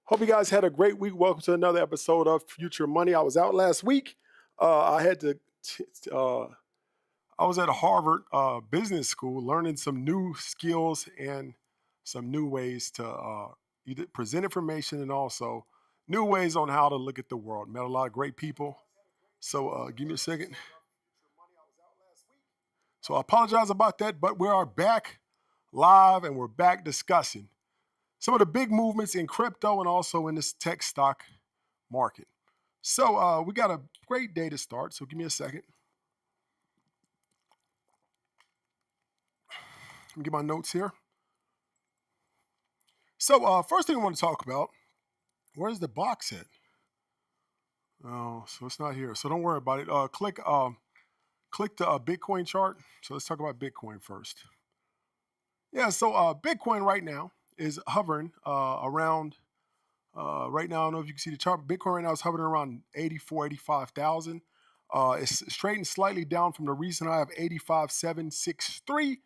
Hope you guys had a great week. Welcome to another episode of Future Money. I was out last week. I had to. I was at Harvard Business School learning some new skills and some new ways to either present information and also new ways on how to look at the world. Met a lot of great people. So give me a second. So I apologize about that, but we are back live and we're back discussing some of the big movements in crypto and also in this tech stock market. So we got a great day to start. So give me a second. Let me get my notes here. So first thing I want to talk about, where's the box at? Oh, so it's not here. So don't worry about it. Click the Bitcoin chart. So let's talk about Bitcoin first. Yeah, so Bitcoin right now is hovering around, right now, I don't know if you can see the chart, but Bitcoin right now is hovering around 84, 85,000. It's straightened slightly down from the recent high of 85,763.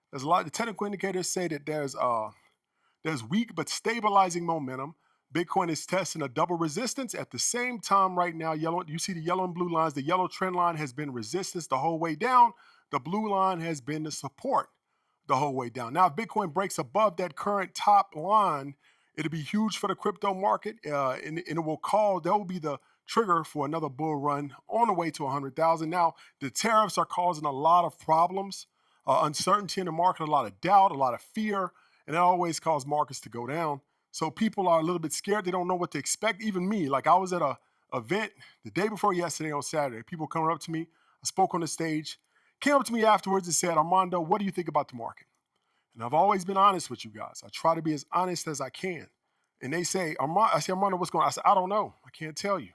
There's a lot of the technical indicators say that there's weak but stabilizing momentum. Bitcoin is testing a double resistance. At the same time right now, you see the yellow and blue lines. The yellow trend line has been resistance the whole way down. The blue line has been the support the whole way down. Now, if Bitcoin breaks above that current top line, it'll be huge for the crypto market, and it that will be the trigger for another bull run on the way to 100,000. Now, the tariffs are causing a lot of problems, uncertainty in the market, a lot of doubt, a lot of fear, and it always causes markets to go down. So people are a little bit scared. They don't know what to expect. Even me, like I was at a event the day before yesterday on Saturday. People coming up to me. I spoke on the stage. Came up to me afterwards and said, Armando, what do you think about the market? And I've always been honest with you guys. I try to be as honest as I can. And they say, Armando, what's going on? I said, I don't know. I can't tell you.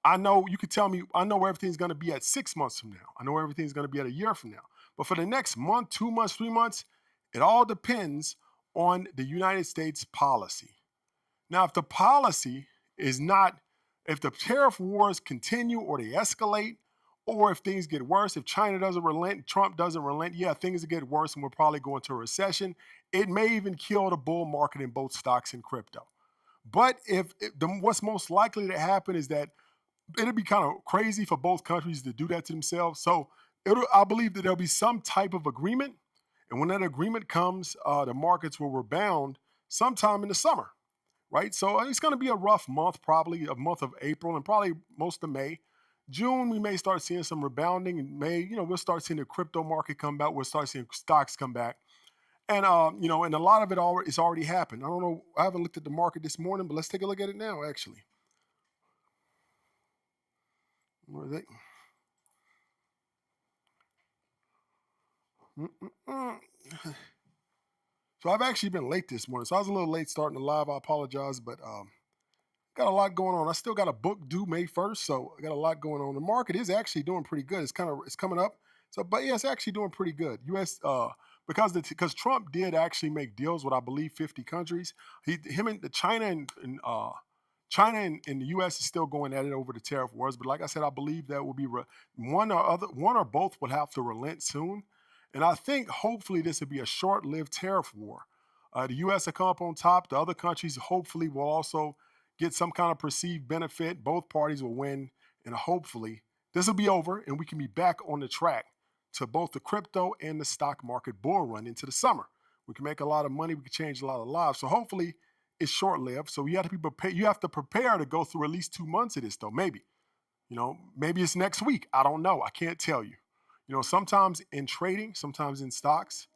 I know you could tell me, I know where everything's going to be at 6 months from now. I know where everything's going to be at a year from now. But for the next month, 2 months, 3 months, it all depends on the United States policy. Now, if the policy is not, if the tariff wars continue or they escalate, or if things get worse, if China doesn't relent, Trump doesn't relent, yeah, things will get worse and we'll probably go into a recession. It may even kill the bull market in both stocks and crypto. But what's most likely to happen is that it'll be kind of crazy for both countries to do that to themselves. So I believe that there'll be some type of agreement. And when that agreement comes, the markets will rebound sometime in the summer, right? So it's going to be a rough month, probably a month of April and probably most of May. June, we may start seeing some rebounding. In May, we'll start seeing the crypto market come back. We'll start seeing stocks come back. And, and a lot of it's already happened. I don't know. I haven't looked at the market this morning, but let's take a look at it now, actually. Where is it? So I've actually been late this morning. So I was a little late starting the live. I apologize, but got a lot going on. I still got a book due May 1st, so I got a lot going on. The market is actually doing pretty good. It's coming up. So, but yeah, it's actually doing pretty good. Because Trump did actually make deals with, I believe, 50 countries. China and the U.S. is still going at it over the tariff wars. But like I said, I believe that will be one or both will have to relent soon. And I think hopefully this will be a short-lived tariff war. The U.S. will come up on top. The other countries hopefully will also get some kind of perceived benefit. Both parties will win. And hopefully this will be over and we can be back on the track to both the crypto and the stock market bull run into the summer. We can make a lot of money. We can change a lot of lives. So hopefully it's short-lived. So you have to be prepared. You have to prepare to go through at least 2 months of this, though. Maybe, maybe it's next week. I don't know. I can't tell you. Sometimes in trading, sometimes in stocks,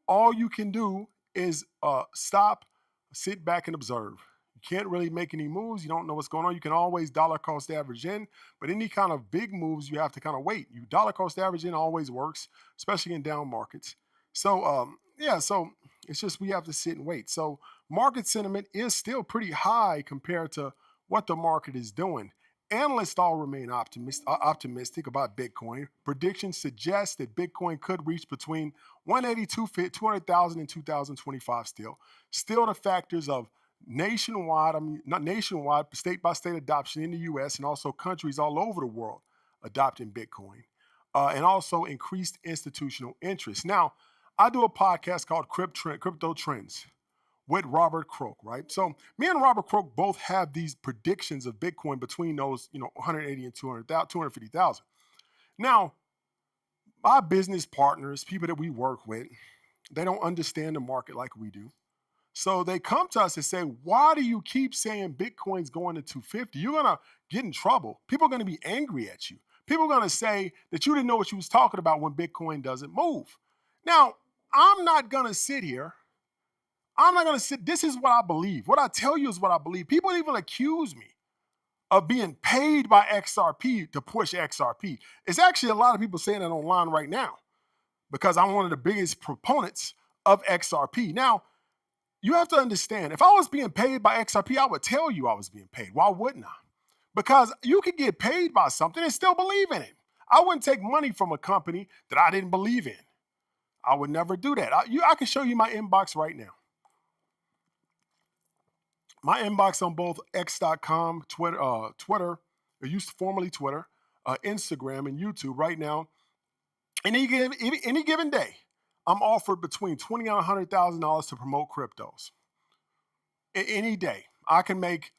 all you can do is stop, sit back, and observe. You can't really make any moves. You don't know what's going on. You can always dollar cost average in, but any kind of big moves, you have to kind of wait. You dollar cost average in always works, especially in down markets. So, so it's just we have to sit and wait. So market sentiment is still pretty high compared to what the market is doing. Analysts all remain optimistic about Bitcoin. Predictions suggest that Bitcoin could reach between 200,000 and 2025 still. Still the factors of not nationwide, state-by-state adoption in the U.S. and also countries all over the world adopting Bitcoin. And also increased institutional interest. Now, I do a podcast called Crypto Trends, with Robert Krook, right? So me and Robert Krook both have these predictions of Bitcoin between those, 180 and 250,000. Now, my business partners, people that we work with, they don't understand the market like we do. So they come to us and say, why do you keep saying Bitcoin's going to 250? You're going to get in trouble. People are going to be angry at you. People are going to say that you didn't know what you was talking about when Bitcoin doesn't move. Now, I'm not going to sit here. I'm not going to sit. This is what I believe. What I tell you is what I believe. People even accuse me of being paid by XRP to push XRP. It's actually a lot of people saying that online right now because I'm one of the biggest proponents of XRP. Now, you have to understand, if I was being paid by XRP, I would tell you I was being paid. Why wouldn't I? Because you could get paid by something and still believe in it. I wouldn't take money from a company that I didn't believe in. I would never do that. I can show you my inbox right now. My inbox on both X.com, Twitter, it used to formerly Twitter, Instagram, and YouTube right now. Any given day, I'm offered between $20,000 and $100,000 to promote cryptos. Any day, I can make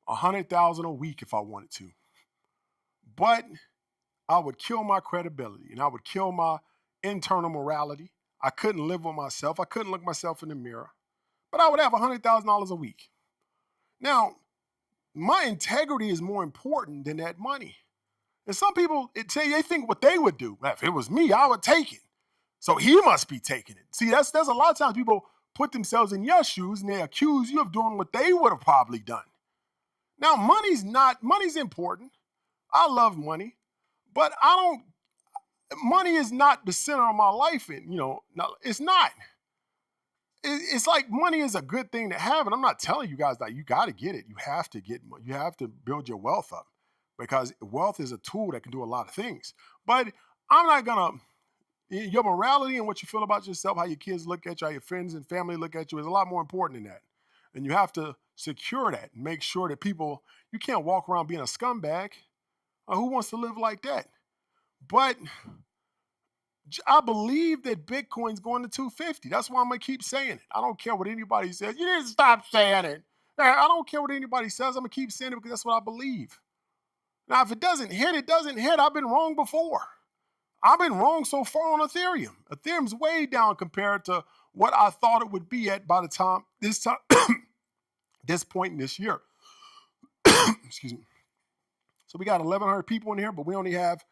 $100,000 a week if I wanted to, but I would kill my credibility and I would kill my internal morality. I couldn't live with myself. I couldn't look myself in the mirror, but I would have $100,000 a week. Now, my integrity is more important than that money. And some people they think what they would do. If it was me, I would take it. So he must be taking it. See, there's a lot of times people put themselves in your shoes and they accuse you of doing what they would have probably done. Now, money's important. I love money, but money is not the center of my life. And, it's not. It's like money is a good thing to have. And I'm not telling you guys that you got to get it. You have to build your wealth up because wealth is a tool that can do a lot of things. But I'm not going to, your morality and what you feel about yourself, how your kids look at you, how your friends and family look at you is a lot more important than that. And you have to secure that and make sure that you can't walk around being a scumbag. Who wants to live like that? But I believe that Bitcoin's going to 250. That's why I'm going to keep saying it. I don't care what anybody says. You need to stop saying it. I don't care what anybody says. I'm going to keep saying it because that's what I believe. Now, if it doesn't hit, it doesn't hit. I've been wrong before. I've been wrong so far on Ethereum. Ethereum's way down compared to what I thought it would be at by the time, this point in this year. Excuse me. So we got 1,100 people in here, but we only have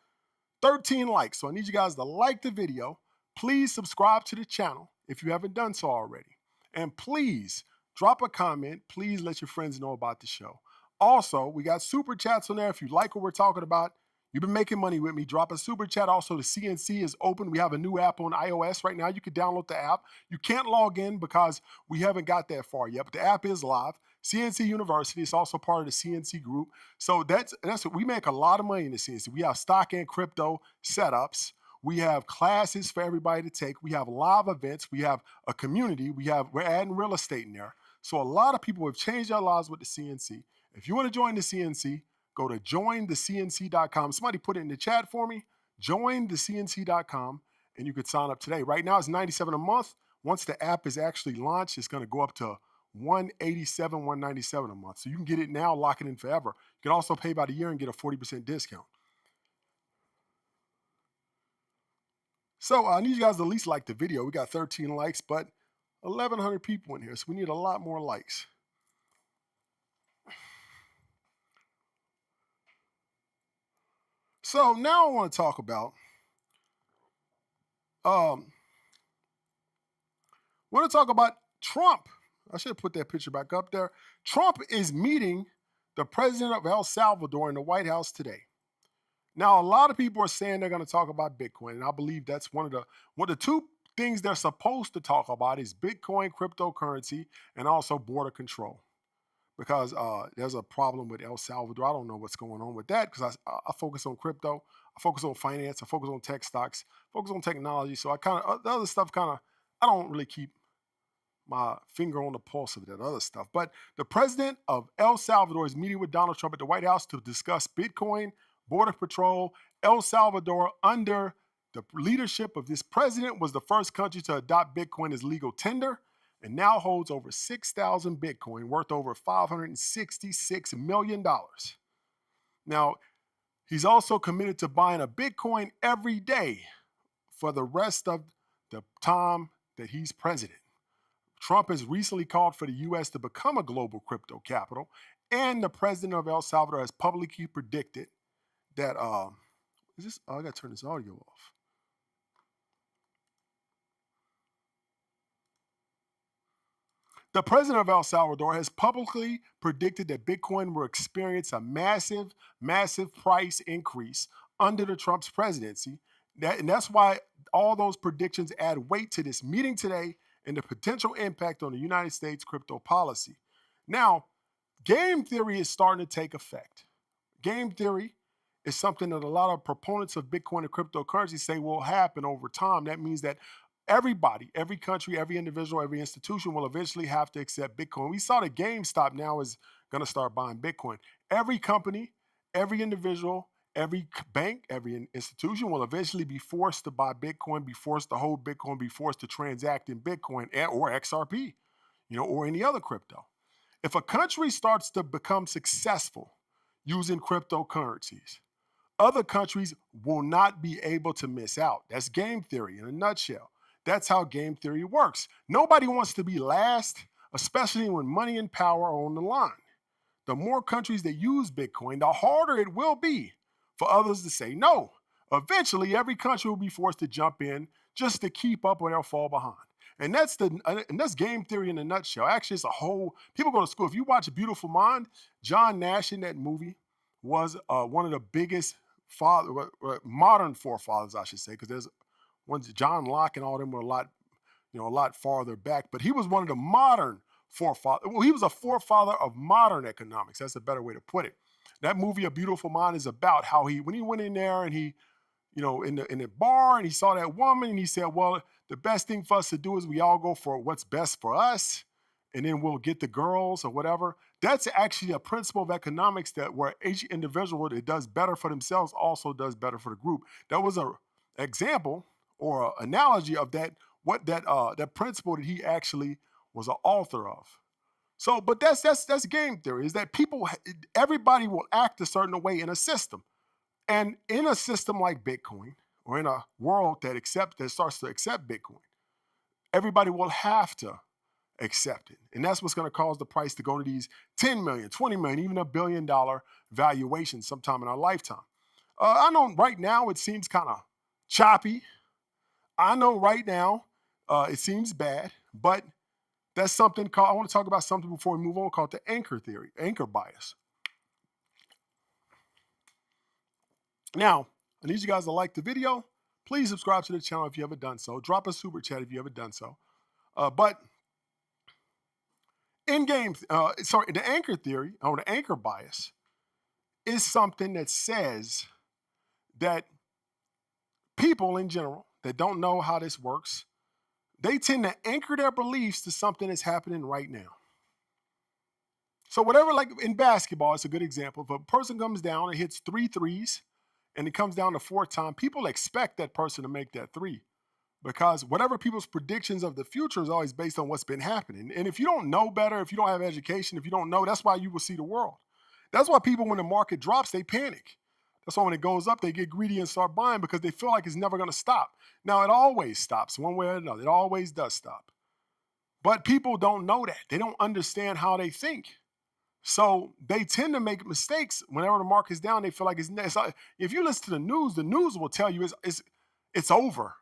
13 likes. So I need you guys to like the video. Please subscribe to the channel if you haven't done so already. And please drop a comment. Please let your friends know about the show. Also, we got super chats on there. If you like what we're talking about, you've been making money with me, drop a super chat. Also, the CNC is open. We have a new app on iOS right now. You can download the app. You can't log in because we haven't got that far yet, but the app is live. CNC University is also part of the CNC group. So that's what we make a lot of money in the CNC. We have stock and crypto setups. We have classes for everybody to take. We have live events. We have a community. We're adding real estate in there. So a lot of people have changed their lives with the CNC. If you want to join the CNC, go to jointhecnc.com. Somebody put it in the chat for me. Jointhecnc.com, and you could sign up today. Right now, it's $97 a month. Once the app is actually launched, it's going to go up to $187, $197 a month. So you can get it now, lock it in forever. You can also pay by the year and get a 40% discount. So I need you guys to at least like the video. We got 13 likes, but 1,100 people in here, so we need a lot more likes. So now I want to talk about, Trump. I should have put that picture back up there. Trump is meeting the president of El Salvador in the White House today. Now, a lot of people are saying they're going to talk about Bitcoin, and I believe that's one of the two things they're supposed to talk about is Bitcoin, cryptocurrency, and also border control. Because there's a problem with El Salvador. I don't know what's going on with that because I focus on crypto, I focus on finance, I focus on tech stocks, focus on technology. So the other stuff I don't really keep my finger on the pulse of that other stuff. But the president of El Salvador is meeting with Donald Trump at the White House to discuss Bitcoin, border patrol. El Salvador, under the leadership of this president, was the first country to adopt Bitcoin as legal tender. and now holds over 6,000 Bitcoin worth over $566 million. Now, he's also committed to buying a Bitcoin every day for the rest of the time that he's president. Trump has recently called for the U.S. to become a global crypto capital, and the president of El Salvador has publicly predicted that, I gotta turn this audio off. The president of El Salvador has publicly predicted that Bitcoin will experience a massive, massive price increase under the Trump's presidency. And that's why all those predictions add weight to this meeting today and the potential impact on the United States crypto policy. Now, game theory is starting to take effect. Game theory is something that a lot of proponents of Bitcoin and cryptocurrency say will happen over time. That means that everybody, every country, every individual, every institution will eventually have to accept Bitcoin. We saw that GameStop now is going to start buying Bitcoin. Every company, every individual, every bank, every institution will eventually be forced to buy Bitcoin, be forced to hold Bitcoin, be forced to transact in Bitcoin or XRP, or any other crypto. If a country starts to become successful using cryptocurrencies, other countries will not be able to miss out. That's game theory in a nutshell. That's how game theory works. Nobody wants to be last, especially when money and power are on the line. The more countries that use Bitcoin, the harder it will be for others to say no. Eventually, every country will be forced to jump in just to keep up or they'll fall behind. And that's game theory in a nutshell. Actually, it's a whole, people go to school. If you watch A Beautiful Mind, John Nash in that movie was one of the biggest modern forefathers, I should say, because there's ones, John Locke and all them were a lot farther back. But he was one of the modern forefathers. Well, he was a forefather of modern economics. That's a better way to put it. That movie, A Beautiful Mind, is about how when he went in there and he, in the bar and he saw that woman and he said, well, the best thing for us to do is we all go for what's best for us, and then we'll get the girls or whatever. That's actually a principle of economics that where each individual that does better for themselves also does better for the group. That was an example or an analogy of that principle that he actually was an author of. So, but that's game theory, is that everybody will act a certain way in a system. And in a system like Bitcoin, or in a world that starts to accept Bitcoin, everybody will have to accept it. And that's what's going to cause the price to go to these 10 million, 20 million, even $1 billion valuations sometime in our lifetime. I know right now it seems kind of choppy. I know right now it seems bad, but that's something called, I want to talk about something before we move on, called the anchor theory, anchor bias. Now, I need you guys to like the video. Please subscribe to the channel if you haven't done so. Drop a super chat if you haven't done so. But the anchor theory, or the anchor bias, is something that says that people in general that don't know how this works, they tend to anchor their beliefs to something that's happening right now. So whatever, like in basketball, it's a good example. If a person comes down and hits 3 threes, and it comes down to 4th time, people expect that person to make that 3, because whatever people's predictions of the future is always based on what's been happening. And if you don't know better, if you don't have education, if you don't know, that's why you will see the world. That's why people, when the market drops, they panic. That's why when it goes up, they get greedy and start buying, because they feel like it's never going to stop. Now, it always stops one way or another. It always does stop. But people don't know that. They don't understand how they think. So they tend to make mistakes whenever the market's down. They feel like if you listen to the news will tell you it's over.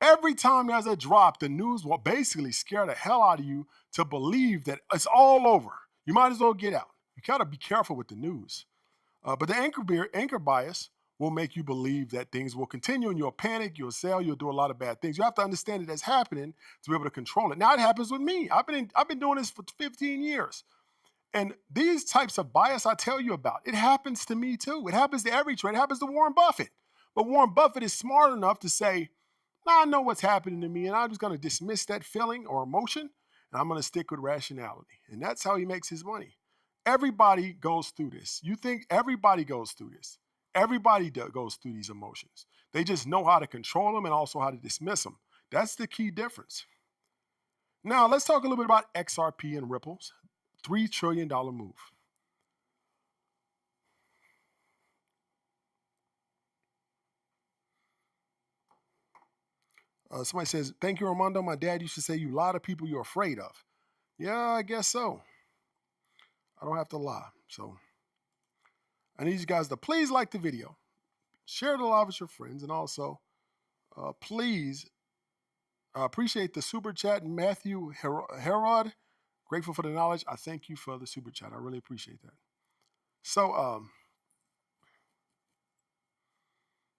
Every time there's a drop, the news will basically scare the hell out of you to believe that it's all over. You might as well get out. You gotta be careful with the news. But the anchor bias will make you believe that things will continue, and you'll panic, you'll sell, you'll do a lot of bad things. You have to understand that that's happening to be able to control it. Now it happens with me. I've been doing this for 15 years. And these types of bias I tell you about, it happens to me too. It happens to every trader. It happens to Warren Buffett. But Warren Buffett is smart enough to say, I know what's happening to me, and I'm just going to dismiss that feeling or emotion, and I'm going to stick with rationality. And that's how he makes his money. Everybody goes through this. You think everybody goes through this. Everybody goes through these emotions. They just know how to control them and also how to dismiss them. That's the key difference. Now, let's talk a little bit about XRP and Ripple's $3 trillion move. Somebody says, thank you, Armando. My dad used to say, you lie to people you're afraid of. Yeah, I guess so. I don't have to lie. So I need you guys to please like the video, share the live with your friends, and also please appreciate the super chat. Matthew Herod, grateful for the knowledge. I thank you for the super chat. I really appreciate that. So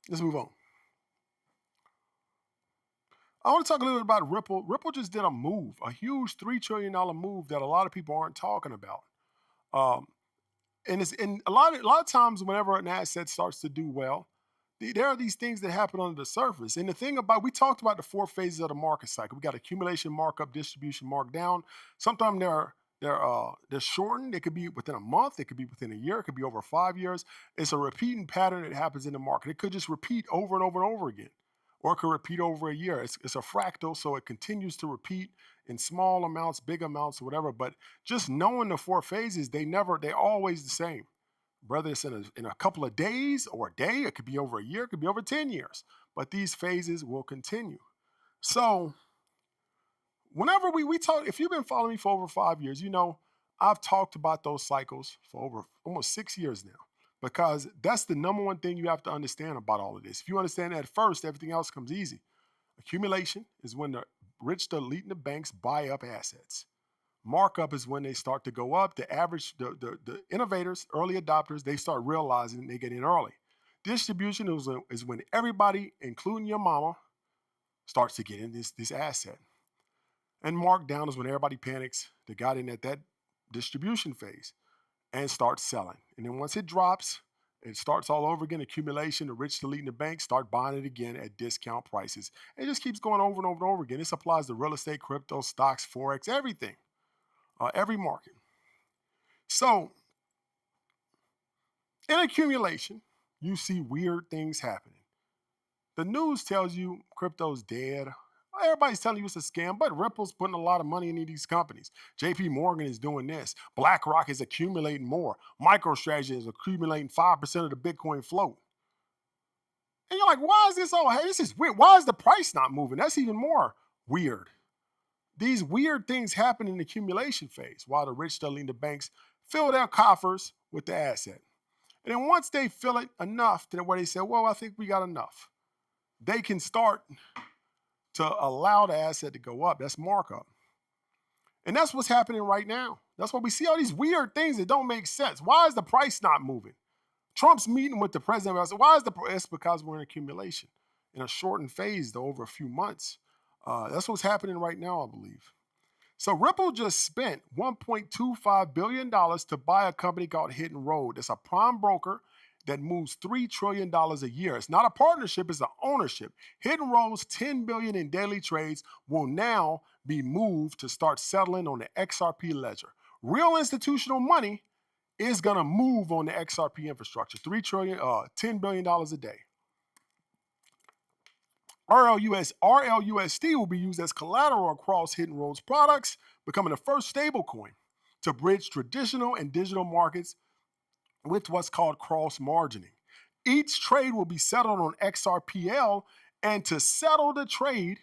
let's move on. I want to talk a little bit about Ripple. Ripple just did a move, a huge $3 trillion move that a lot of people aren't talking about. And a lot of times whenever an asset starts to do well, there are these things that happen under the surface. And the thing about, we talked about the 4 phases of the market cycle. We got accumulation, markup, distribution, markdown. Sometimes they're shortened. It could be within a month. It could be within a year. It could be over 5 years. It's a repeating pattern that happens in the market. It could just repeat over and over and over again, or it could repeat over a year. It's a fractal, so it continues to repeat in small amounts, big amounts, or whatever. But just knowing the 4 phases, they're always the same. Whether it's in a couple of days or a day, it could be over a year, it could be over 10 years. But these phases will continue. So whenever we talk, if you've been following me for over 5 years, you know I've talked about those cycles for over almost 6 years now, because that's the number one thing you have to understand about all of this. If you understand that at first, everything else comes easy. Accumulation is when the rich, the elite, and the banks buy up assets. Markup is when they start to go up. The average, the innovators, early adopters, they start realizing they get in early. Distribution is when everybody, including your mama, starts to get in this asset. And markdown is when everybody panics. They got in at that distribution phase and starts selling. And then once it drops, it starts all over again. Accumulation, the rich, the elite, and the banks start buying it again at discount prices. It just keeps going over and over and over again. This applies to real estate, crypto, stocks, Forex, everything. Every market. So in accumulation, you see weird things happening. The news tells you crypto's dead. Everybody's telling you it's a scam, but Ripple's putting a lot of money into these companies. JP Morgan is doing this. BlackRock is accumulating more. MicroStrategy is accumulating 5% of the Bitcoin float. And you're like, why is this all? Hey, this is weird. Why is the price not moving? That's even more weird. These weird things happen in the accumulation phase while the rich, the elite, and the banks fill their coffers with the asset. And then once they fill it enough to where they say, well, I think we got enough, they can start to allow the asset to go up. That's markup. And that's what's happening right now. That's why we see all these weird things that don't make sense. Why is the price not moving? Trump's meeting with the president. I said, why is the price? It's because we're in accumulation in a shortened phase, though, over a few months. That's what's happening right now, I believe. So Ripple just spent $1.25 billion to buy a company called Hidden Road. It's a prime broker that moves $3 trillion a year. It's not a partnership, it's an ownership. Hidden Road's $10 billion in daily trades will now be moved to start settling on the XRP ledger. Real institutional money is going to move on the XRP infrastructure. $10 billion a day. RLUSD will be used as collateral across Hidden Road's products, becoming the first stablecoin to bridge traditional and digital markets with what's called cross-margining. Each trade will be settled on XRPL, and to settle the trade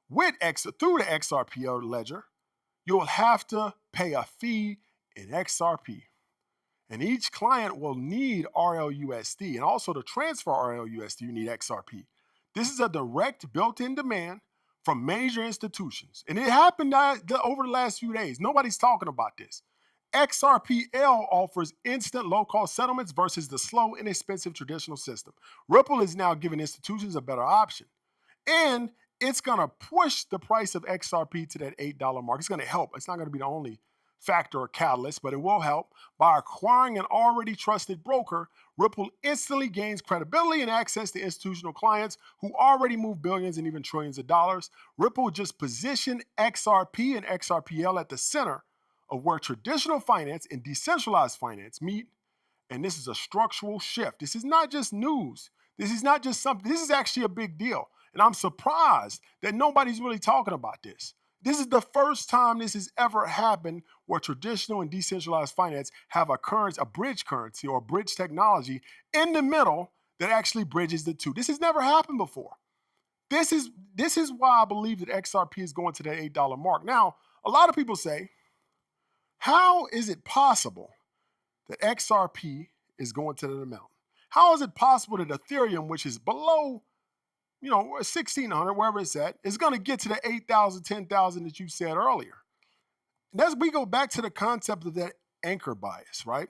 through the XRPL ledger, you'll have to pay a fee in XRP. And each client will need RLUSD, and also to transfer RLUSD, you need XRP. This is a direct built-in demand from major institutions. And it happened over the last few days. Nobody's talking about this. XRPL offers instant low-cost settlements versus the slow, inexpensive traditional system. Ripple is now giving institutions a better option. And it's going to push the price of XRP to that $8 mark. It's going to help. It's not going to be the only factor or catalyst, but it will help. By acquiring an already trusted broker, Ripple instantly gains credibility and access to institutional clients who already move billions and even trillions of dollars. Ripple just positioned XRP and XRPL at the center of where traditional finance and decentralized finance meet. And this is a structural shift. This is not just news. This is not just something. This is actually a big deal. And I'm surprised that nobody's really talking about this. This is the first time this has ever happened where traditional and decentralized finance have a currency, a bridge currency or a bridge technology in the middle that actually bridges the two. This has never happened before. This is why I believe that XRP is going to that $8 mark. Now, a lot of people say, how is it possible that XRP is going to that amount? How is it possible that Ethereum, which is below, 1,600, wherever it's at, is going to get to the 8,000, 10,000 that you said earlier? And we go back to the concept of that anchor bias, right?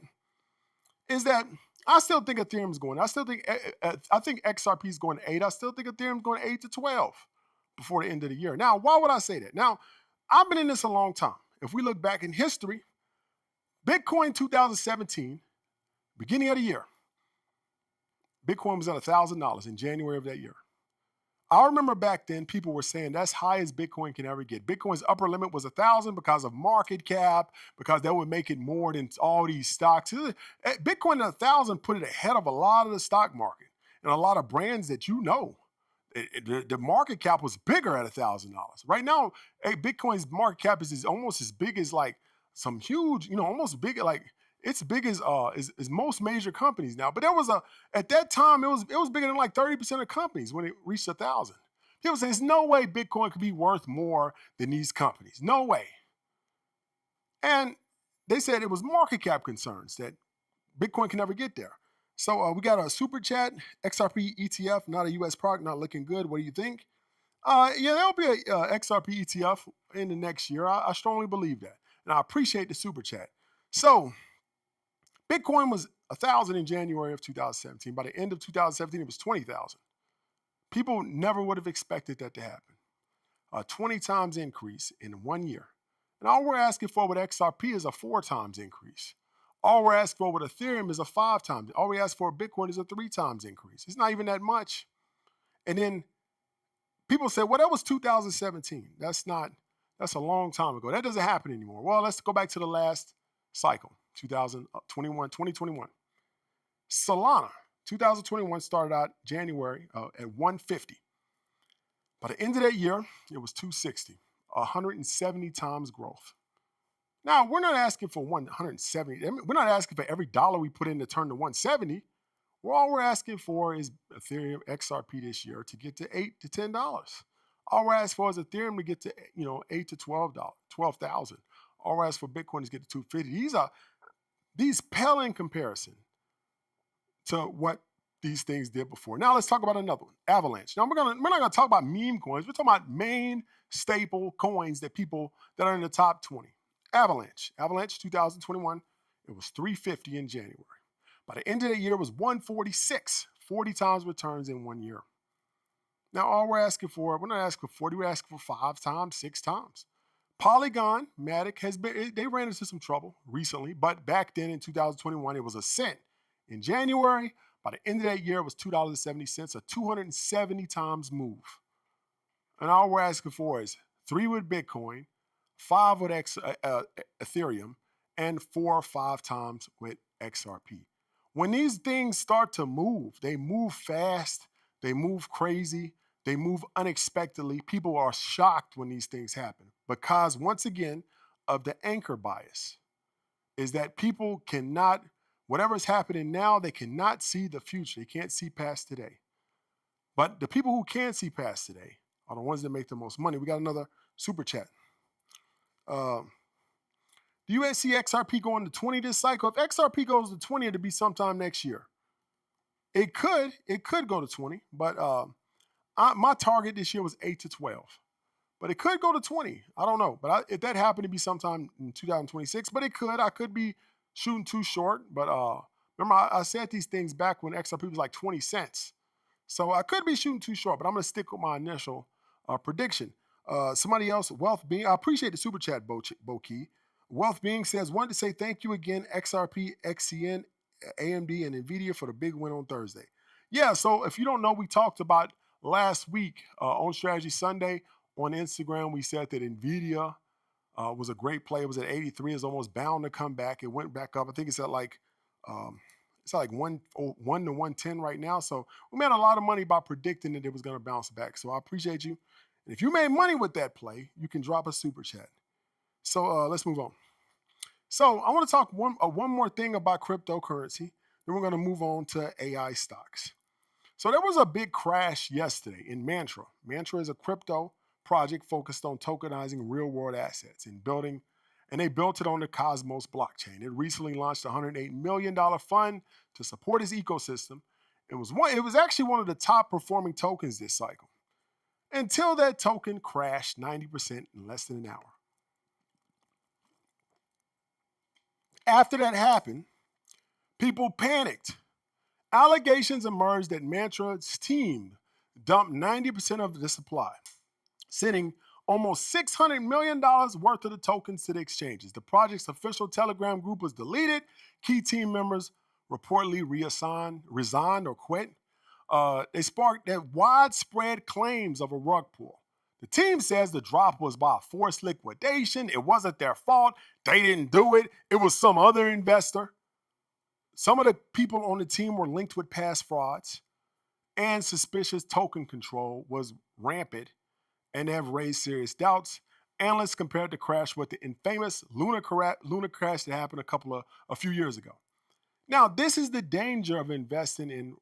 Is that I still think Ethereum's going. I think XRP is going to 8. I still think Ethereum's going 8 to 12 before the end of the year. Now, why would I say that? Now, I've been in this a long time. If we look back in history, Bitcoin 2017, beginning of the year, Bitcoin was at $1,000 in January of that year. I remember back then people were saying that's high as Bitcoin can ever get. Bitcoin's upper limit was 1,000 because of market cap, because that would make it more than all these stocks. Bitcoin at 1,000 put it ahead of a lot of the stock market and a lot of brands that you know. The market cap was bigger at $1,000. Right now, Bitcoin's market cap is almost as big as like some huge, almost big, like it's big as most major companies now. But there was at that time it was bigger than like 30% of companies when it reached 1,000. People say there's no way Bitcoin could be worth more than these companies. No way. And they said it was market cap concerns that Bitcoin can never get there. So we got a super chat, XRP ETF, not a US product, not looking good. What do you think? Yeah, there'll be a XRP ETF in the next year. I strongly believe that. And I appreciate the super chat. So Bitcoin was 1,000 in January of 2017. By the end of 2017, it was 20,000. People never would have expected that to happen. A 20 times increase in 1 year. And all we're asking for with XRP is a 4 times increase. All we're asking for with Ethereum is a 5 times. All we ask for with Bitcoin is a 3 times increase. It's not even that much. And then people say, well, that was 2017. That's a long time ago. That doesn't happen anymore. Well, let's go back to the last cycle, 2021. Solana, 2021 started out January at 150. By the end of that year, it was 260, 170 times growth. Now, we're not asking for 170. We're not asking for every dollar we put in to turn to 170. All we're asking for is Ethereum XRP this year to get to $8 to $10. All we're asking for is Ethereum to get to $8 to $12,000. All we're asking for Bitcoin is get to 250. These pale in comparison to what these things did before. Now let's talk about another one, Avalanche. Now we're not gonna talk about meme coins. We're talking about main staple coins that are in the top 20. Avalanche 2021, it was 350 in January. By the end of the year, it was 146, 40 times returns in 1 year. Now, all we're asking for, we're not asking for 40, we're asking for 5 times, 6 times. Polygon, Matic, they ran into some trouble recently, but back then in 2021, it was a cent. In January, by the end of that year, it was $2.70, a 270 times move. And all we're asking for is 3 with Bitcoin, 5 with Ethereum, and 4 or 5 times with XRP. When these things start to move, they move fast, they move crazy, they move unexpectedly. People are shocked when these things happen because, once again, of the anchor bias is that people cannot, whatever's happening now, they cannot see the future. They can't see past today. But the people who can see past today are the ones that make the most money. We got another super chat. Do you see XRP going to 20 this cycle? If XRP goes to 20, it'll be sometime next year. It could go to 20, but my target this year was 8 to 12. But it could go to 20. I don't know. But if that happened to be sometime in 2026, but it could. I could be shooting too short. But remember, I said these things back when XRP was like 20 cents. So I could be shooting too short, but I'm going to stick with my initial prediction. Somebody else, Wealth Being, I appreciate the super chat, Boki. Wealth Being says, wanted to say thank you again, XRP, XCN, AMD, and NVIDIA for the big win on Thursday. Yeah, so if you don't know, we talked about last week on Strategy Sunday on Instagram. We said that NVIDIA was a great play. It was at 83. It's almost bound to come back. It went back up. I think it's at like 1 to 110 right now. So we made a lot of money by predicting that it was going to bounce back. So I appreciate you. And if you made money with that play, you can drop a super chat. So let's move on. So I want to talk one more thing about cryptocurrency. Then we're going to move on to AI stocks. So there was a big crash yesterday in Mantra. Mantra is a crypto project focused on tokenizing real-world assets and they built it on the Cosmos blockchain. It recently launched a $108 million fund to support its ecosystem. It was actually one of the top performing tokens this cycle until that token crashed 90% in less than an hour. After that happened, people panicked. Allegations emerged that Mantra's team dumped 90% of the supply, sending almost $600 million worth of the tokens to the exchanges. The project's official Telegram group was deleted. Key team members reportedly resigned or quit. They sparked that widespread claims of a rug pull. The team says the drop was by forced liquidation. It wasn't their fault. They didn't do it. It was some other investor. Some of the people on the team were linked with past frauds, and suspicious token control was rampant, and they have raised serious doubts. Analysts compared the crash with the infamous Luna crash that happened a few years ago. Now, this is the danger of investing in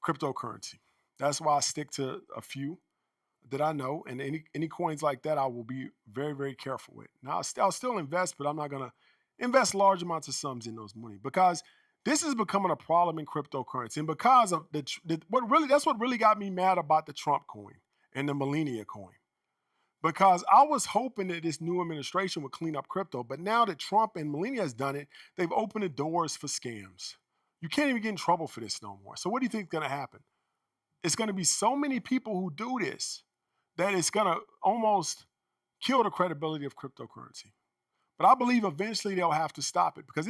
cryptocurrency. That's why I stick to a few that I know, and any coins like that I will be very, very careful with. Now, I'll still invest, but I'm not going to invest large amounts of sums in those money because this is becoming a problem in cryptocurrency. And because of that's what really got me mad about the Trump coin and the Millennia coin. Because I was hoping that this new administration would clean up crypto, but now that Trump and Millennia has done it, they've opened the doors for scams. You can't even get in trouble for this no more. So what do you think is going to happen? It's going to be so many people who do this that it's going to almost kill the credibility of cryptocurrency. But I believe eventually they'll have to stop it because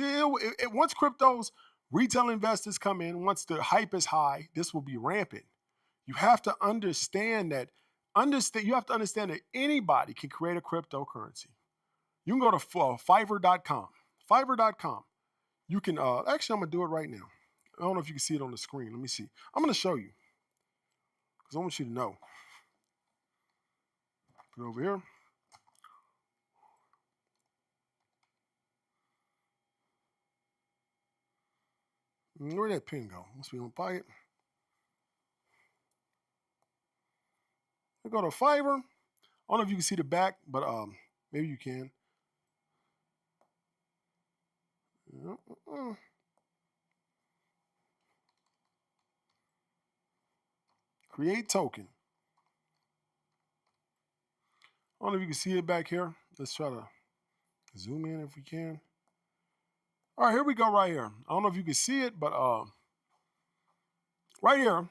once crypto's retail investors come in, once the hype is high, this will be rampant. You have to understand that. You have to understand that anybody can create a cryptocurrency. You can go to Fiverr.com. Fiverr.com. You can actually I'm gonna do it right now. I don't know if you can see it on the screen. Let me see. I'm gonna show you because I want you to know. Put it over here. Where'd that pin go? Must be on buy it. I go to Fiverr. I don't know if you can see the back, but maybe you can. Create token. I don't know if you can see it back here. Let's try to zoom in if we can. All right, here we go right here. I don't know if you can see it, but right here,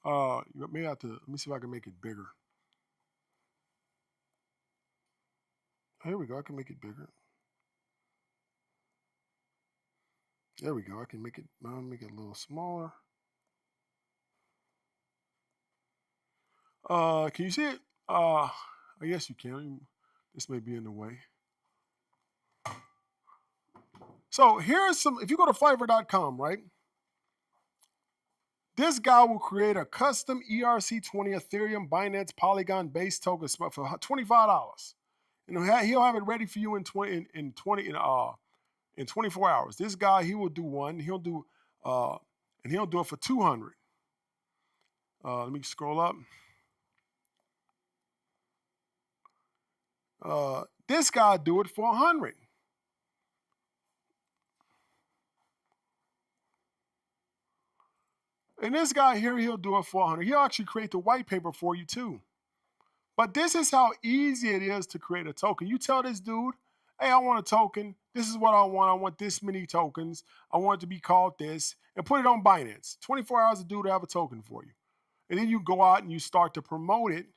you may have to, let me see if I can make it bigger. Here we go, I can make it bigger. There we go, I can make it a little smaller. Can you see it? I guess you can. This may be in the way. So here's some, if you go to Fiverr.com, right? This guy will create a custom ERC20 Ethereum Binance Polygon base token for $25. And he'll have it ready for you in 24 hours. This guy, he will do one. He'll do it for 200. Let me scroll up. This guy do it for 100. And this guy here, he'll do it for 100. He'll actually create the white paper for you too. But this is how easy it is to create a token. You tell this dude, hey, I want a token. This is what I want. I want this many tokens. I want it to be called this. And put it on Binance. 24 hours, the dude will have a token for you. And then you go out and you start to promote it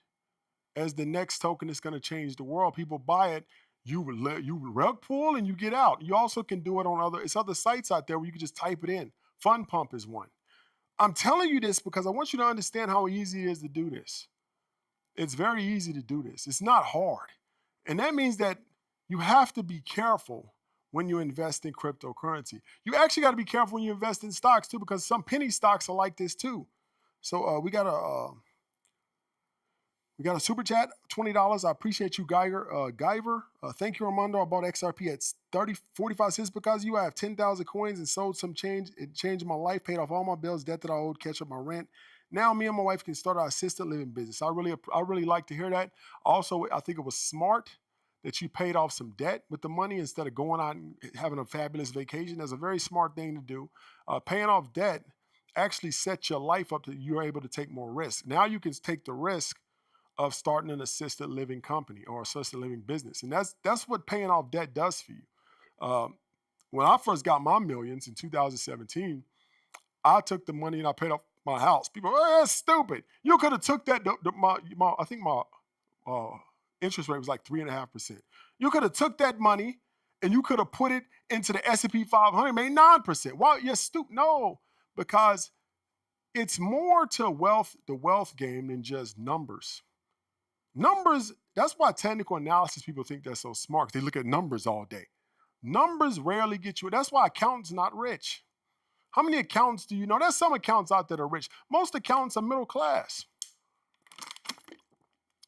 as the next token that's going to change the world. People buy it. You rug pull and you get out. You also can do it on other sites out there where you can just type it in. Fun Pump is one. I'm telling you this because I want you to understand how easy it is to do this. It's very easy to do this. It's not hard. And that means that you have to be careful when you invest in cryptocurrency. You actually got to be careful when you invest in stocks too, because some penny stocks are like this too. So we got to, We got a super chat, $20. I appreciate you, Guyver. Thank you, Armando. I bought XRP at 45 cents because of you. I have 10,000 coins and sold some change. It changed my life, paid off all my bills, debt that I owed, catch up my rent. Now me and my wife can start our assisted living business. I really like to hear that. Also, I think it was smart that you paid off some debt with the money instead of going out and having a fabulous vacation. That's a very smart thing to do. Paying off debt actually sets your life up to you're able to take more risk. Now you can take the risk of starting an assisted living company or assisted living business. And that's what paying off debt does for you. When I first got my millions in 2017, I took the money and I paid off my house. People, oh, that's stupid. You could have took that. I think my interest rate was like 3.5%. You could have took that money and you could have put it into the S&P 500, made 9%. Well, you're stupid. No, because it's more to the wealth game than just numbers. Numbers, that's why technical analysis people think they're so smart. They look at numbers all day. Numbers rarely get you. That's why accountants not rich. How many accountants do you know? There's some accountants out there that are rich. Most accountants are middle class.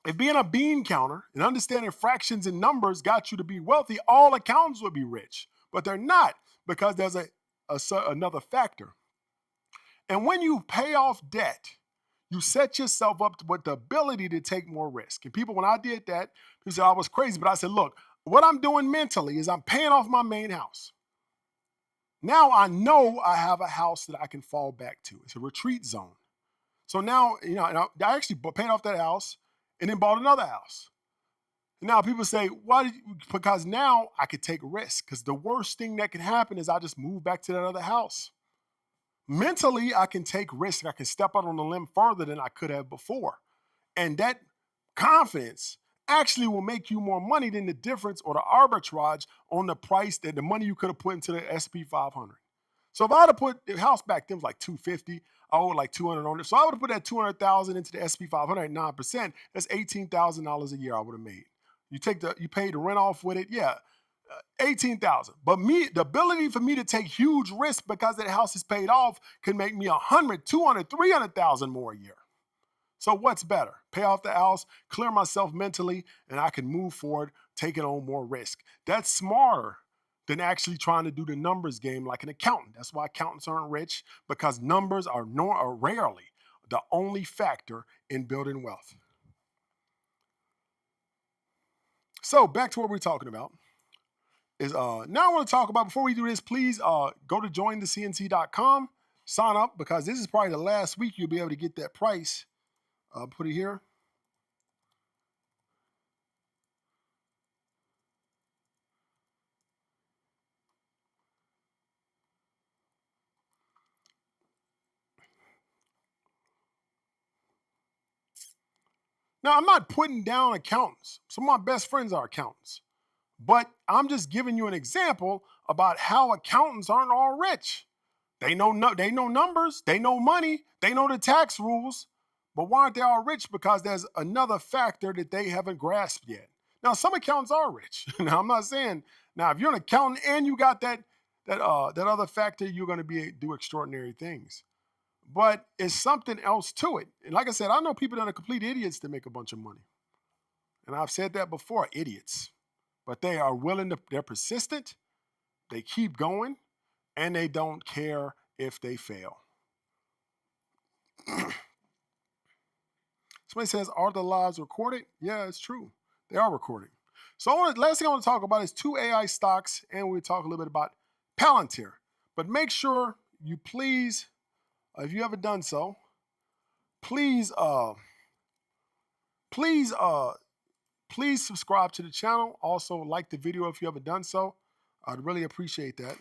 If being a bean counter and understanding fractions and numbers got you to be wealthy, all accountants would be rich. But they're not, because there's another factor. And when you pay off debt, you set yourself up with the ability to take more risk. And people, when I did that, people said I was crazy. But I said, look, what I'm doing mentally is I'm paying off my main house. Now I know I have a house that I can fall back to. It's a retreat zone. So now, and I actually paid off that house and then bought another house. And now people say, why? Because now I could take risk. Because the worst thing that can happen is I just move back to that other house. Mentally, I can take risks. I can step out on the limb further than I could have before. And that confidence actually will make you more money than the difference or the arbitrage on the price that the money you could have put into the S&P 500. So if I would have put the house back then was like 250, I owed like 200 on it. So I would have put that 200,000 into the S&P 500 at 9%. That's $18,000 a year I would have made. You paid the rent off with it, yeah. 18,000. But the ability for me to take huge risks because that house is paid off can make me 100, 200, 300,000 more a year. So what's better? Pay off the house, clear myself mentally, and I can move forward, taking on more risk. That's smarter than actually trying to do the numbers game like an accountant. That's why accountants aren't rich, because numbers are rarely the only factor in building wealth. So back to what we're talking about. Now I want to talk about, before we do this, please go to jointhecnc.com, sign up, because this is probably the last week you'll be able to get that price. Put it here. Now, I'm not putting down accountants. Some of my best friends are accountants. But I'm just giving you an example about how accountants aren't all rich. They know numbers, they know money, they know the tax rules, but why aren't they all rich? Because there's another factor that they haven't grasped yet. Now, some accountants are rich. Now, I'm not saying, now if you're an accountant and you got that other factor, you're going to do extraordinary things. But it's something else to it. And like I said, I know people that are complete idiots that make a bunch of money. And I've said that before, idiots. But they are they're persistent, they keep going, and they don't care if they fail. Somebody says, are the lives recorded? Yeah, it's true. They are recorded. So last thing I want to talk about is 2 AI stocks, and we'll talk a little bit about Palantir. But make sure you please, if you haven't done so, please subscribe to the channel. Also, like the video if you haven't done so. I'd really appreciate that.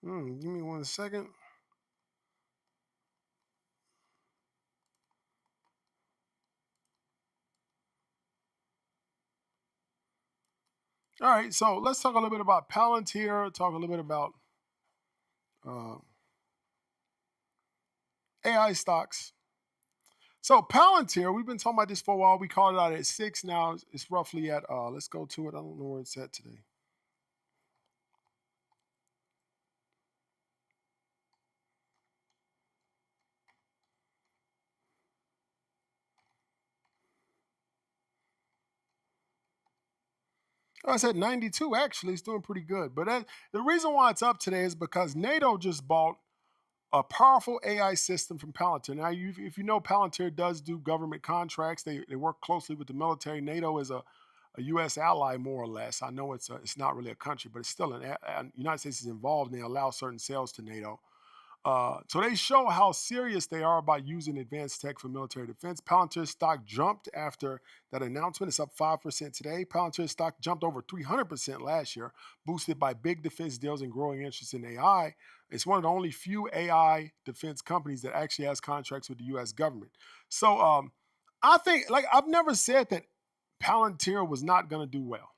Give me 1 second. All right, so let's talk a little bit about Palantir, talk a little bit about AI stocks. So Palantir, we've been talking about this for a while. We called it out at 6. Now it's roughly at, let's go to it. I don't know where it's at today. I said 92. Actually, it's doing pretty good. But the reason why it's up today is because NATO just bought a powerful AI system from Palantir. Now, if you know, Palantir does do government contracts. They work closely with the military. NATO is a U.S. ally, more or less. I know it's not really a country, but it's still United States is involved, and they allow certain sales to NATO. So they show how serious they are about using advanced tech for military defense. Palantir stock jumped after that announcement. It's up 5% today. Palantir stock jumped over 300% last year, boosted by big defense deals and growing interest in AI. It's one of the only few AI defense companies that actually has contracts with the U.S. government. So I think, like, I've never said that Palantir was not going to do well.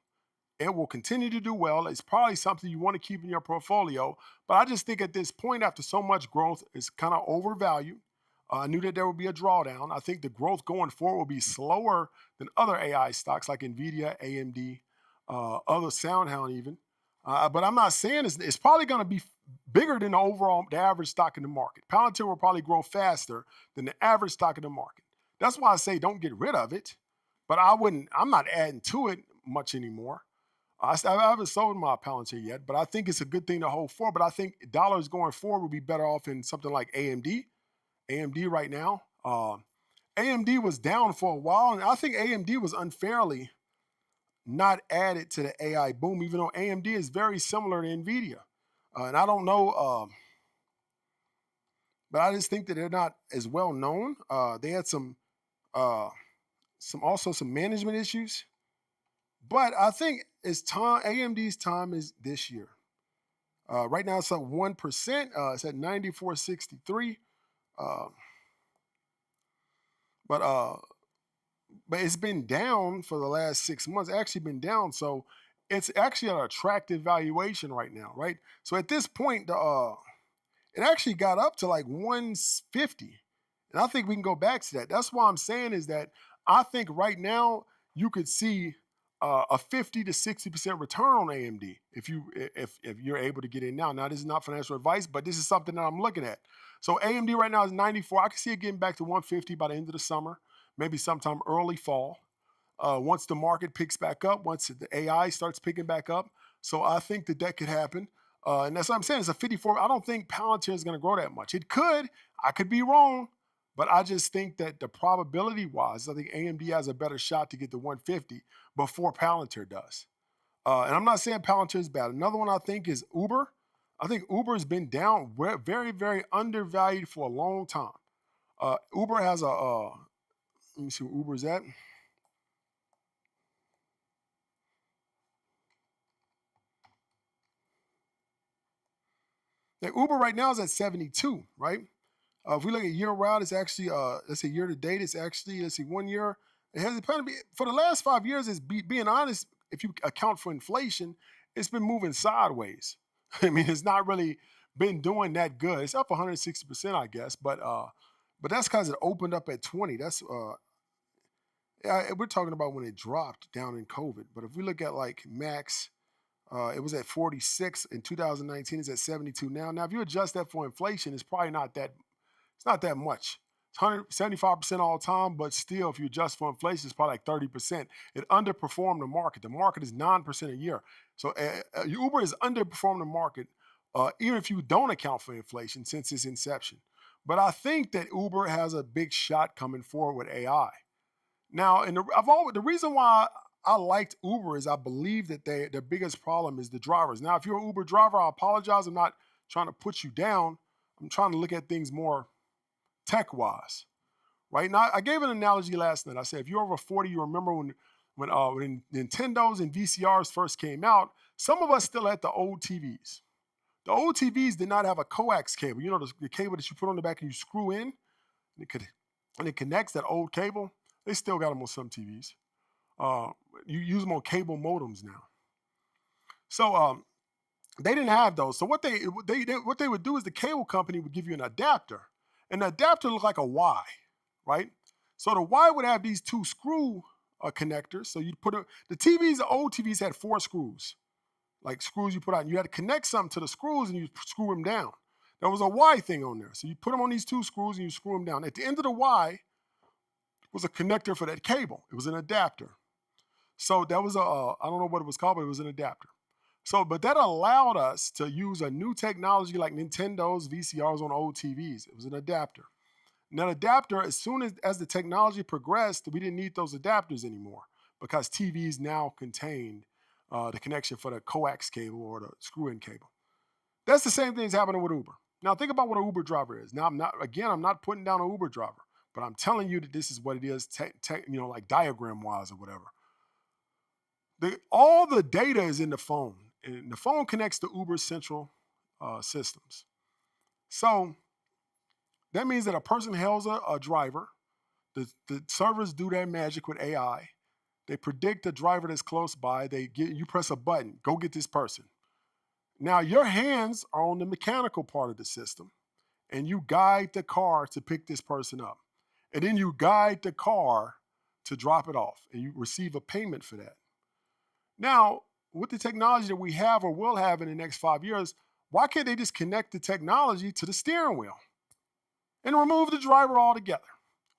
It will continue to do well. It's probably something you want to keep in your portfolio. But I just think at this point, after so much growth, it's kind of overvalued. I knew that there would be a drawdown. I think the growth going forward will be slower than other AI stocks like NVIDIA, AMD, other SoundHound even. But I'm not saying it's probably going to be bigger than the average stock in the market. Palantir will probably grow faster than the average stock in the market. That's why I say don't get rid of it. But I'm not adding to it much anymore. I haven't sold my Palantir yet, but I think it's a good thing to hold for. But I think dollars going forward would be better off in something like AMD. AMD right now. AMD was down for a while, and I think AMD was unfairly not added to the AI boom, even though AMD is very similar to NVIDIA. And I don't know, but I just think that they're not as well known. They had some management issues. But I think it's time. AMD's time is this year. Right now it's up 1%. It's at 94.63. Uh, but it's been down for the last 6 months. Actually been down, so it's actually an attractive valuation right now, right? So at this point, it actually got up to like 150, and I think we can go back to that. That's why I'm saying is that I think right now you could see a 50 to 60% return on AMD if you're able to get in now. Now, this is not financial advice, but this is something that I'm looking at. So AMD right now is 94. I can see it getting back to 150 by the end of the summer, maybe sometime early fall. Once the market picks back up, once the AI starts picking back up. So I think that could happen. And that's what I'm saying. It's a 54. I don't think Palantir is going to grow that much. It could. I could be wrong. But I just think that the probability wise, I think AMD has a better shot to get to 150 before Palantir does. And I'm not saying Palantir is bad. Another one I think is Uber. I think Uber has been down very, very undervalued for a long time. Uber has let me see where Uber's at. Now, Uber right now is at 72, right? If we look at year round, it's actually, let's say year to date, it's actually, let's see, 1 year. It has probably for the last 5 years, being honest, if you account for inflation, it's been moving sideways. I mean, it's not really been doing that good. It's up 160%, I guess, but that's because it opened up at 20. That's yeah, we're talking about when it dropped down in COVID. But if we look at like Max, it was at 46 in 2019. It's at 72 now. Now, if you adjust that for inflation, it's probably not that. It's not that much. It's 175% all time, but still, if you adjust for inflation, it's probably like 30%. It underperformed the market. The market is 9% a year. So Uber is underperforming the market, even if you don't account for inflation since its inception. But I think that Uber has a big shot coming forward with AI. Now, the reason why I liked Uber is I believe that their biggest problem is the drivers. Now, if you're an Uber driver, I apologize. I'm not trying to put you down. I'm trying to look at things more tech-wise, right? Now, I gave an analogy last night. I said, if you're over 40, you remember when Nintendos and VCRs first came out, some of us still had the old TVs. The old TVs did not have a coax cable. You know, the cable that you put on the back and you screw in, and it connects that old cable. They still got them on some TVs. You use them on cable modems now. So they didn't have those. So what they would do is the cable company would give you an adapter. And the adapter looked like a Y, right? So the Y would have these two screw connectors. So you put the TVs, the old TVs had 4 screws, like screws you put out. And you had to connect something to the screws and you screw them down. There was a Y thing on there. So you put them on these 2 screws and you screw them down. At the end of the Y was a connector for that cable. It was an adapter. So that was I don't know what it was called, but it was an adapter. So, but that allowed us to use a new technology like Nintendo's VCRs on old TVs. It was an adapter. Now, adapter, as soon as the technology progressed, we didn't need those adapters anymore because TVs now contained the connection for the coax cable or the screw-in cable. That's the same thing that's happening with Uber. Now, think about what an Uber driver is. Now, I'm not putting down an Uber driver, but I'm telling you that this is what it is, like diagram-wise or whatever. All the data is in the phone, and the phone connects to Uber's central systems. So that means that a person hails a driver. The servers do their magic with AI. They predict a driver that's close by. You press a button, go get this person. Now your hands are on the mechanical part of the system, and you guide the car to pick this person up. And then you guide the car to drop it off, and you receive a payment for that. Now, with the technology that we have or will have in the next 5 years, why can't they just connect the technology to the steering wheel and remove the driver altogether,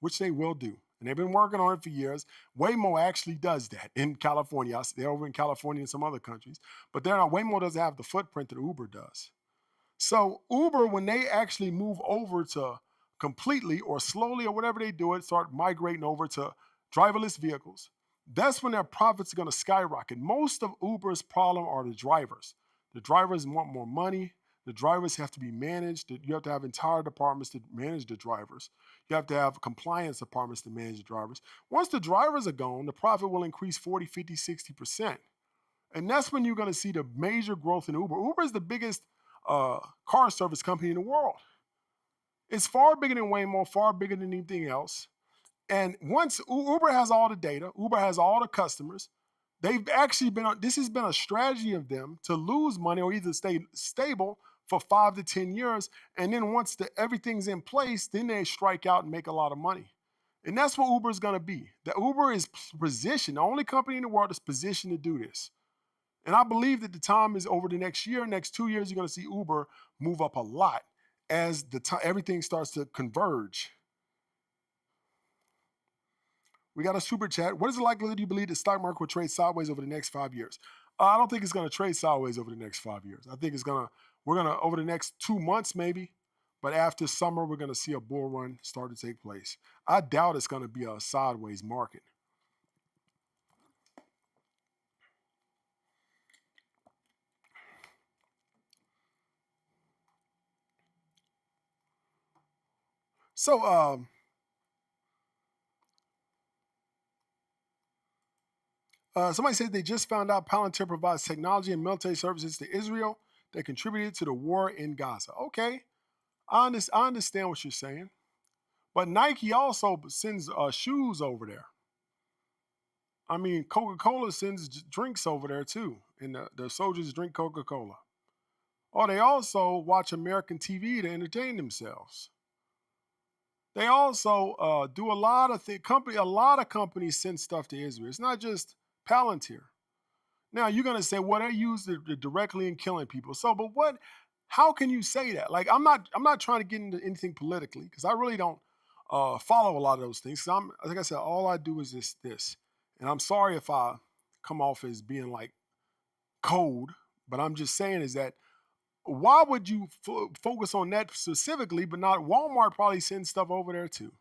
which they will do. And they've been working on it for years. Waymo actually does that in California. They're over in California and some other countries. But Waymo doesn't have the footprint that Uber does. So Uber, when they actually move over to completely or slowly or whatever they do it, start migrating over to driverless vehicles, that's when their profits are going to skyrocket. Most of Uber's problem are the drivers. The drivers want more money. The drivers have to be managed. You have to have entire departments to manage the drivers. You have to have compliance departments to manage the drivers. Once the drivers are gone, the profit will increase 40, 50, 60%. And that's when you're going to see the major growth in Uber. Uber is the biggest car service company in the world. It's far bigger than Waymo, far bigger than anything else. And once Uber has all the data, Uber has all the customers, they've actually this has been a strategy of them to lose money or either stay stable for 5 to 10 years. And then once everything's in place, then they strike out and make a lot of money. And that's what Uber is going to be. The Uber is positioned, the only company in the world that's positioned to do this. And I believe that the time is over the next year, next 2 years, you're going to see Uber move up a lot as everything starts to converge. We got a super chat. What is the likelihood you believe the stock market will trade sideways over the next 5 years? I don't think it's going to trade sideways over the next 5 years. I think we're going to, over the next 2 months maybe, but after summer, we're going to see a bull run start to take place. I doubt it's going to be a sideways market. So, somebody said they just found out Palantir provides technology and military services to Israel that contributed to the war in Gaza. Okay, I understand what you're saying. But Nike also sends shoes over there. I mean, Coca-Cola sends drinks over there too, and the soldiers drink Coca-Cola. Or they also watch American TV to entertain themselves. They also do a lot of things. A lot of companies send stuff to Israel. It's not just Palantir. Now you're gonna say, well, they're used directly in killing people. So, but what? How can you say that? Like, I'm not trying to get into anything politically because I really don't follow a lot of those things. Like I said, all I do is this. And I'm sorry if I come off as being like cold, but I'm just saying is that why would you focus on that specifically, but not Walmart probably sends stuff over there too.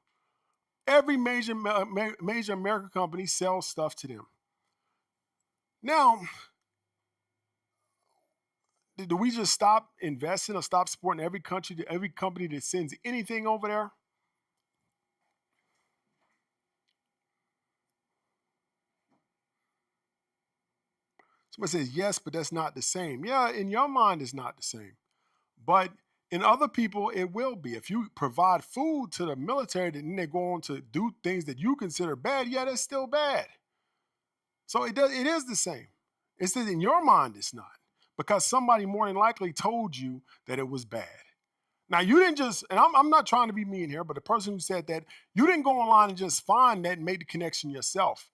Every major American company sells stuff to them. Now, do we just stop investing or stop supporting every company that sends anything over there? Somebody says, yes, but that's not the same. Yeah, in your mind, it's not the same. But in other people, it will be. If you provide food to the military, then they go on to do things that you consider bad, yeah, that's still bad. So it is the same. It's that in your mind, it's not. Because somebody more than likely told you that it was bad. Now, you didn't just, and I'm not trying to be mean here, but the person who said that, you didn't go online and just find that and make the connection yourself.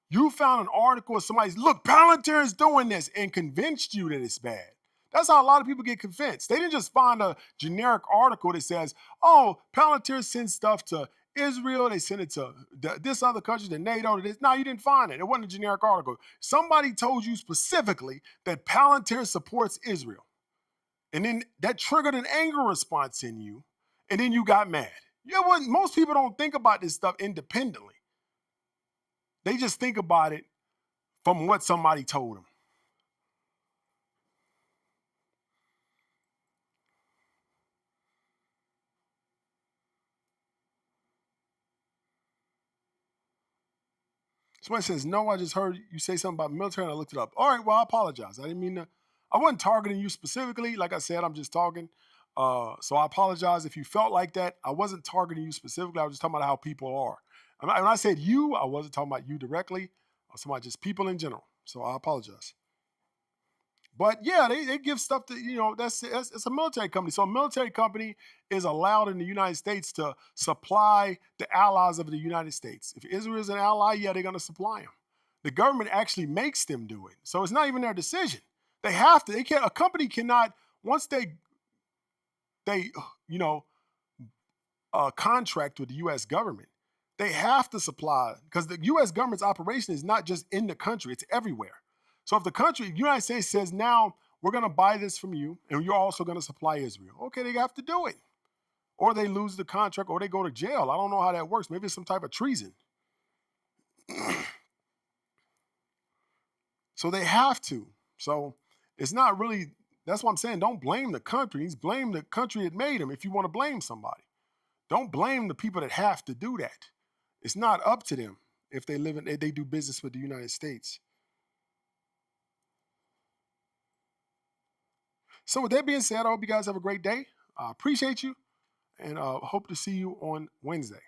You found an article of somebody's, look, Palantir is doing this, and convinced you that it's bad. That's how a lot of people get convinced. They didn't just find a generic article that says, oh, Palantir sends stuff to Israel, they send it to this other country, to NATO, to this. No, you didn't find it. It wasn't a generic article. Somebody told you specifically that Palantir supports Israel. And then that triggered an anger response in you, and then you got mad. Most people don't think about this stuff independently. They just think about it from what somebody told them. Somebody says, no, I just heard you say something about military and I looked it up. All right, well, I apologize. I didn't mean to. I wasn't targeting you specifically. Like I said, I'm just talking. So I apologize if you felt like that. I wasn't targeting you specifically. I was just talking about how people are. When I said you, I wasn't talking about you directly. I was talking about just people in general. So I apologize. But yeah, they give stuff to, it's a military company. So a military company is allowed in the United States to supply the allies of the United States. If Israel is an ally, yeah, they're going to supply them. The government actually makes them do it. So it's not even their decision. They have to. They can't. A company cannot, once they contract with the U.S. government, they have to supply, because the U.S. government's operation is not just in the country, it's everywhere. So if the United States says, now we're going to buy this from you and you're also going to supply Israel, okay, they have to do it. Or they lose the contract or they go to jail. I don't know how that works. Maybe it's some type of treason. So they have to. So it's not really, that's what I'm saying. Don't blame the countries. Blame the country that made them if you want to blame somebody. Don't blame the people that have to do that. It's not up to them if they do business with the United States. So with that being said, I hope you guys have a great day. I appreciate you and hope to see you on Wednesday.